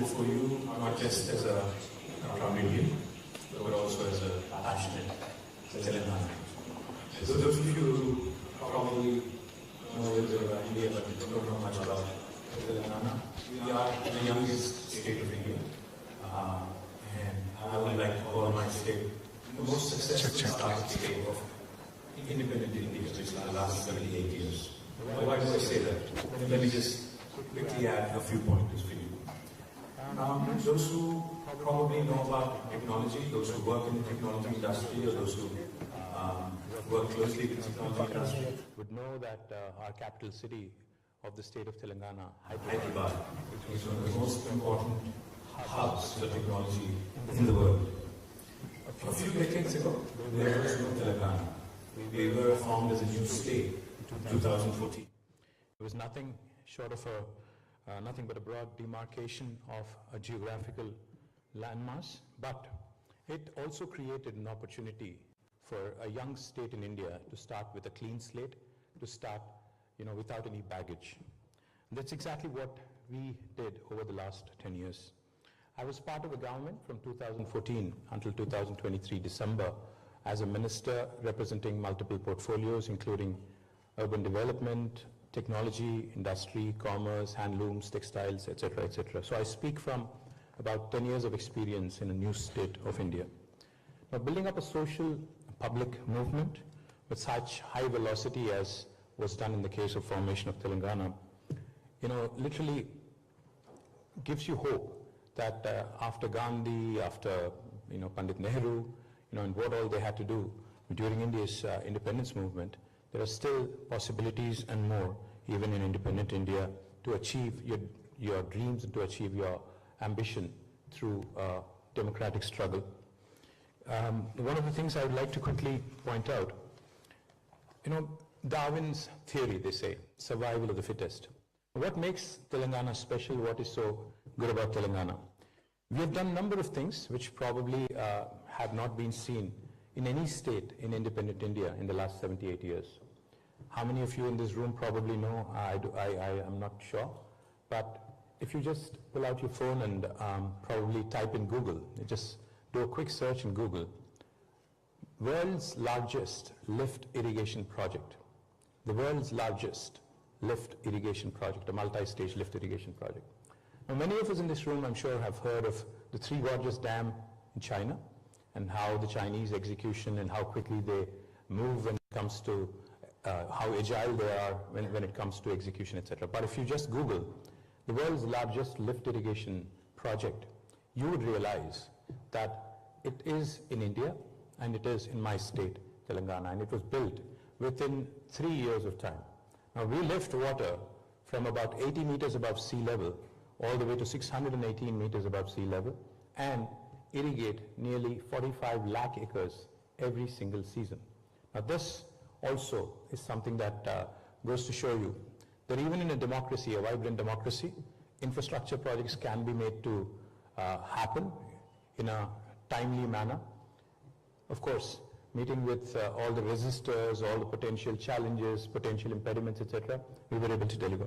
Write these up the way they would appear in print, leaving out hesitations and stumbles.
stand before you not just as a proud Indian, but also as a passionate Telangana. So those of you who probably know a little bit about India but don't know much about Telangana, we are the youngest state of India. And I would like to call my state the most successful startup state of independent India, which is the last 78 years. Why do I say that? Let me just quickly add a few pointers for you. Those who probably know about technology, those who work in the technology industry, or those who work closely with the technology industry, would know that our capital city of the state of Telangana, Hyderabad, is one of the most important hubs for technology in the world. A few decades ago, there was no Telangana. We were formed as a new state in 2014. It was nothing short of nothing but a broad demarcation of a geographical landmass, but it also created an opportunity for a young state in India to start with a clean slate, to start, without any baggage. And that's exactly what we did over the last 10 years. I was part of the government from 2014 until 2023 December as a minister representing multiple portfolios, including urban development, technology, industry, commerce, handlooms, textiles, etc., etc. So I speak from about 10 years of experience in a new state of India. Now, building up a social public movement with such high velocity as was done in the case of formation of Telangana, literally gives you hope that after Gandhi, after Pandit Nehru, and what all they had to do during India's independence movement, there are still possibilities and more, even in independent India, to achieve your dreams and to achieve your ambition through democratic struggle. One of the things I would like to quickly point out, Darwin's theory, they say, survival of the fittest. What makes Telangana special? What is so good about Telangana? We have done a number of things which probably have not been seen in any state in independent India in the last 78 years. How many of you in this room probably know? I am not sure. But if you just pull out your phone and probably type in Google, just do a quick search in Google, world's largest lift irrigation project. The world's largest lift irrigation project, a multi-stage lift irrigation project. Now, many of us in this room, I'm sure, have heard of the Three Gorges Dam in China and how the Chinese execution and how quickly they move when it comes to how agile they are when it comes to execution, etc. But if you just Google the world's largest lift irrigation project, you would realize that it is in India and it is in my state, Telangana, and it was built within 3 years of time. Now, we lift water from about 80 meters above sea level all the way to 618 meters above sea level and irrigate nearly 45 lakh acres every single season. Now, this also is something that goes to show you that even in a democracy, a vibrant democracy, infrastructure projects can be made to happen in a timely manner. Of course, meeting with all the resistors, all the potential challenges, potential impediments, etc., we were able to deliver.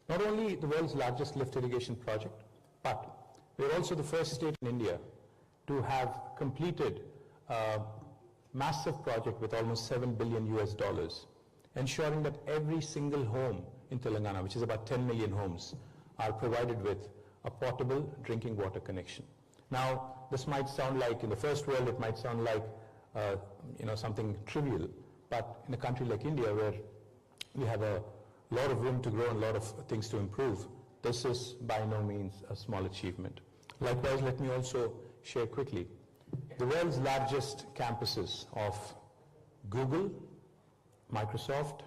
Not only the world's largest lift irrigation project, but we are also the first state in India to have completed a massive project with almost $7 billion US, ensuring that every single home in Telangana, which is about 10 million homes, are provided with a portable drinking water connection. Now, this might sound like, in the first world, it might sound like something trivial, but in a country like India, where we have a lot of room to grow and a lot of things to improve, this is by no means a small achievement. Likewise, let me also share quickly the world's largest campuses of Google, Microsoft,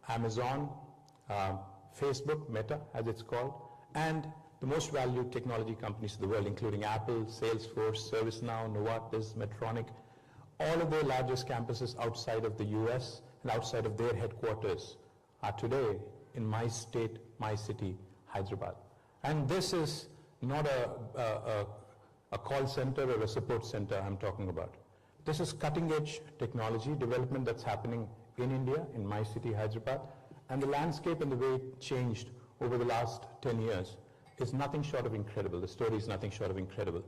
Amazon, Facebook, Meta as it's called, and the most valued technology companies in the world, including Apple, Salesforce, ServiceNow, Novartis, Medtronic, all of their largest campuses outside of the US and outside of their headquarters are today in my state, my city, Hyderabad. And this is not a call center or a support center I'm talking about. This is cutting-edge technology development that's happening in India, in my city, Hyderabad, and the landscape and the way it changed over the last 10 years is nothing short of incredible. The story is nothing short of incredible.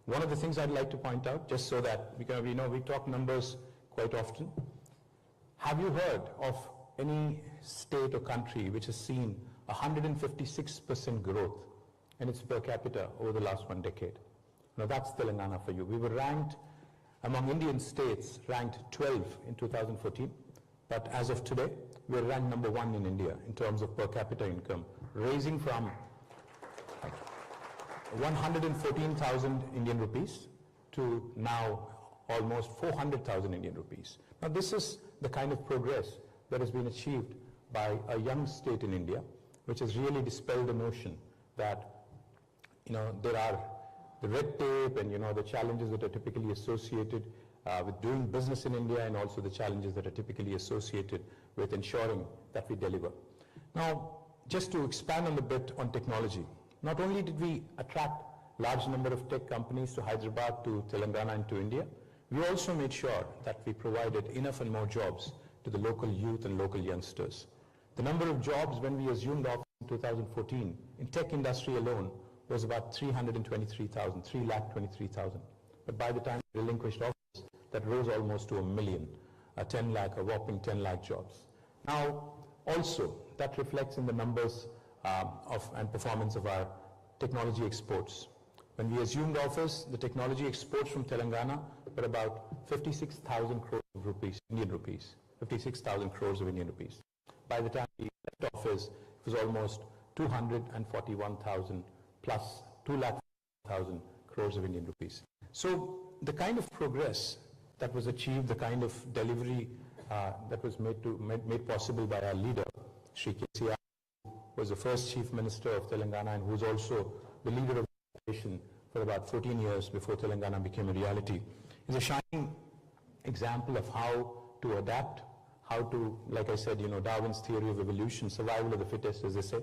One of the things I'd like to point out, just so that we talk numbers quite often. Have you heard of any state or country which has seen 156% growth in its per capita over the last 1 decade? Now that's Telangana for you. We were ranked among Indian states, ranked 12 in 2014, but as of today, we're ranked number 1 in India in terms of per capita income, raising from 114,000 Indian rupees to now almost 400,000 Indian rupees. Now this is the kind of progress that has been achieved by a young state in India, which has really dispelled the notion that there are the red tape and the challenges that are typically associated with doing business in India, and also the challenges that are typically associated with ensuring that we deliver. Now, just to expand on the bit on technology, not only did we attract large number of tech companies to Hyderabad, to Telangana and to India, we also made sure that we provided enough and more jobs to the local youth and local youngsters. The number of jobs when we assumed office in 2014 in tech industry alone was about 323,000. But by the time we relinquished office, that rose almost to 1 million, a whopping 10 lakh jobs. Now, also, that reflects in the numbers and performance of our technology exports. When we assumed office, the technology exports from Telangana were about 56,000 crores of rupees, Indian rupees, 56,000 crores of Indian rupees. By the time we left office, it was almost 241,000 plus 2,00,000 crores of Indian rupees. So the kind of progress that was achieved, the kind of delivery that was made possible by our leader, Shri KTR, who was the first Chief Minister of Telangana and who was also the leader of the nation for about 14 years before Telangana became a reality, is a shining example of how to adapt, how to, like I said, Darwin's theory of evolution, survival of the fittest, as they say.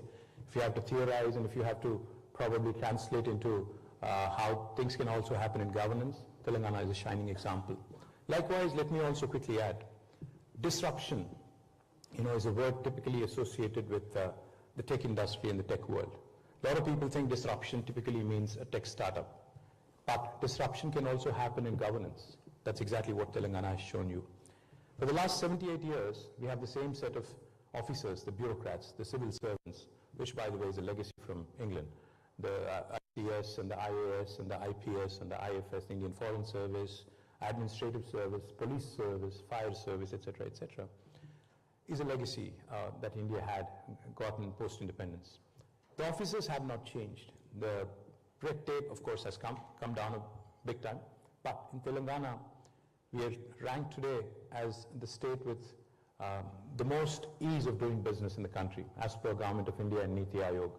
If you have to theorize and if you have to probably translate into how things can also happen in governance, Telangana is a shining example. Likewise, let me also quickly add, disruption, is a word typically associated with the tech industry and the tech world. A lot of people think disruption typically means a tech startup, but disruption can also happen in governance. That's exactly what Telangana has shown you. For the last 78 years, we have the same set of officers, the bureaucrats, the civil servants, which by the way is a legacy from England, the ICS and the IAS and the IPS and the IFS, the Indian Foreign Service, Administrative Service, Police Service, Fire Service, etc., is a legacy that India had gotten post-independence. The officers have not changed. The red tape, of course, has come down a big time, but in Telangana, we are ranked today as the state with the most ease of doing business in the country, as per Government of India and Niti Aayog.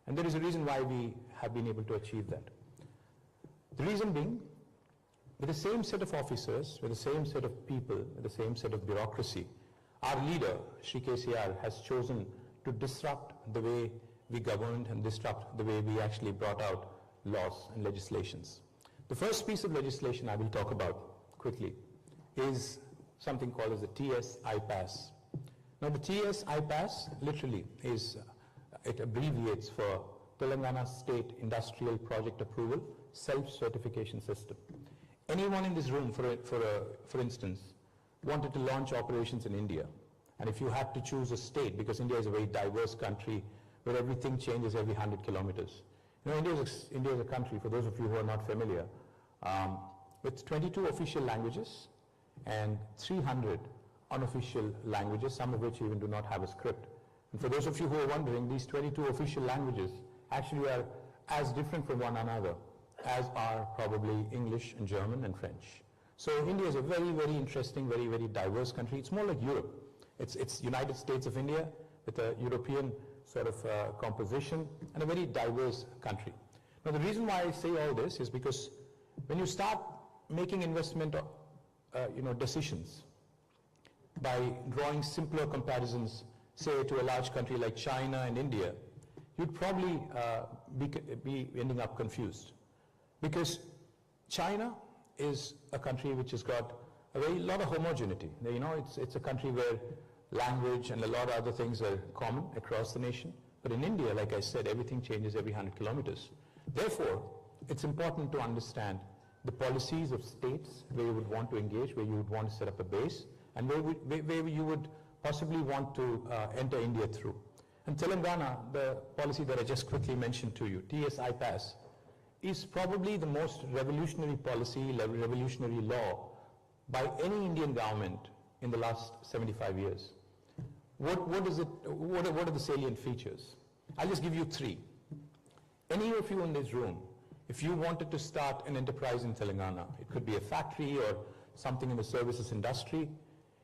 And there is a reason why we have been able to achieve that. The reason being, with the same set of officers, with the same set of people, with the same set of bureaucracy, our leader, Shri KCR, has chosen to disrupt the way we governed and disrupt the way we actually brought out laws and legislations. The first piece of legislation I will talk about quickly is something called as the TS-IPAS. Now the TS-IPAS literally is, it abbreviates for Telangana State Industrial Project Approval Self-Certification System. Anyone in this room, for instance, wanted to launch operations in India, and if you had to choose a state, because India is a very diverse country where everything changes every 100 kilometers. India is a country, for those of you who are not familiar, with 22 official languages and 300 unofficial languages, some of which even do not have a script. And for those of you who are wondering, these 22 official languages actually are as different from one another as are probably English and German and French. So India is a very, very interesting, very, very diverse country. It's more like Europe. It's United States of India with a European sort of composition and a very diverse country. Now the reason why I say all this is because when you start making investment decisions by drawing simpler comparisons, say to a large country like China and India, you'd probably be ending up confused. Because China is a country which has got a very lot of homogeneity. It's a country where language and a lot of other things are common across the nation. But in India, like I said, everything changes every 100 kilometers. Therefore, it's important to understand the policies of states where you would want to engage, where you would want to set up a base, and where you would possibly want to enter India through. And Telangana, the policy that I just quickly mentioned to you, TS-IPAS, is probably the most revolutionary policy, revolutionary law by any Indian government in the last 75 years. What are the salient features? I'll just give you three. Any of you in this room, if you wanted to start an enterprise in Telangana, it could be a factory or something in the services industry,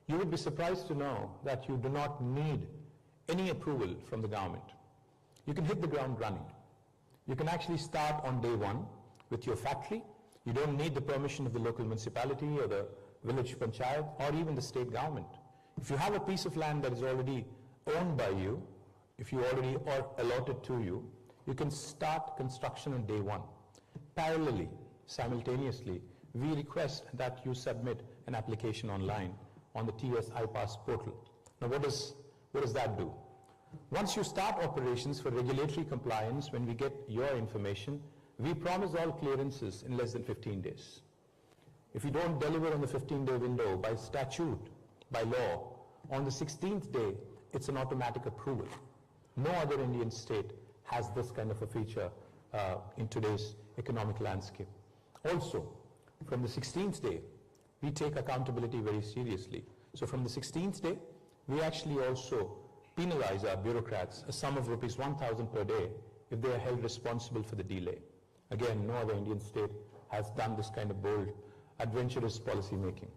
you would be surprised to know that you do not need any approval from the government. You can hit the ground running. You can actually start on day one with your factory. You don't need the permission of the local municipality or the village panchayat or even the state government. If you have a piece of land that is already owned by you, if you already are allotted to you, you can start construction on day one. Parallelly, simultaneously, we request that you submit an application online on the TS-IPAS portal. Now what does that do? Once you start operations for regulatory compliance, when we get your information, we promise all clearances in less than 15 days. If you don't deliver on the 15-day window by statute, by law, on the 16th day, it's an automatic approval. No other Indian state has this kind of a feature in today's economic landscape. Also, from the 16th day, we take accountability very seriously. So from the 16th day, we actually also penalize our bureaucrats a sum of rupees 1,000 per day if they are held responsible for the delay. Again, no other Indian state has done this kind of bold, adventurous policy making.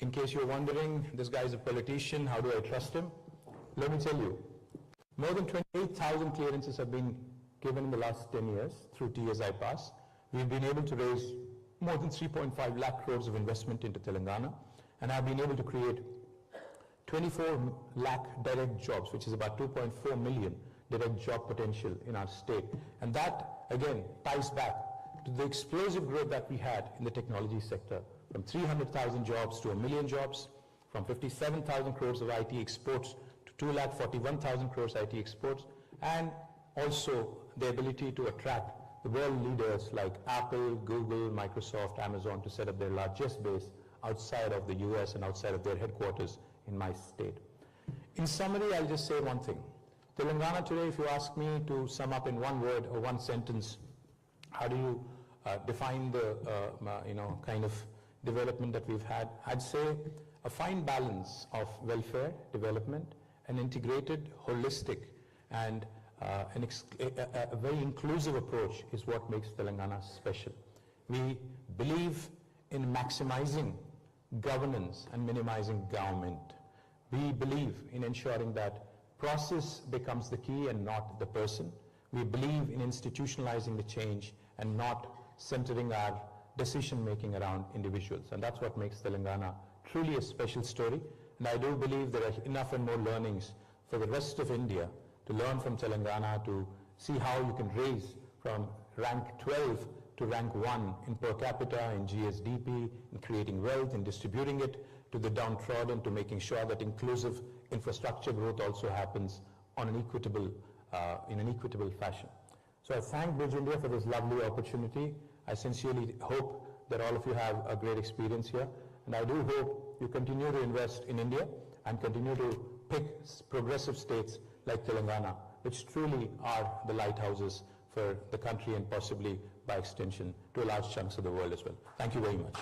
In case you're wondering, this guy is a politician, how do I trust him? Let me tell you, more than 28,000 clearances have been given in the last 10 years through TS-IPAS. We've been able to raise more than 3.5 lakh crores of investment into Telangana and have been able to create 24 lakh direct jobs, which is about 2.4 million direct job potential in our state. And that, again, ties back to the explosive growth that we had in the technology sector, from 300,000 jobs to 1 million jobs, from 57,000 crores of IT exports to 2,41,000 crores IT exports, and also the ability to attract the world leaders like Apple, Google, Microsoft, Amazon to set up their largest base outside of the US and outside of their headquarters in my state. In summary, I'll just say one thing. Telangana today, if you ask me to sum up in one word or one sentence, how do you define the kind of development that we've had? I'd say a fine balance of welfare, development, an integrated, holistic, and a very inclusive approach is what makes Telangana special. We believe in maximizing governance and minimizing government. We believe in ensuring that process becomes the key and not the person. We believe in institutionalizing the change and not centering our decision making around individuals. And that's what makes Telangana truly a special story. And I do believe there are enough and more learnings for the rest of India to learn from Telangana, to see how you can raise from rank 12 to rank 1 in per capita, in GSDP, in creating wealth, in distributing it to the downtrodden, to making sure that inclusive infrastructure growth also happens on an equitable, in an equitable fashion. So I thank Bridge India for this lovely opportunity. I sincerely hope that all of you have a great experience here, and I do hope you continue to invest in India and continue to pick progressive states like Telangana, which truly are the lighthouses for the country and possibly by extension to large chunks of the world as well. Thank you very much.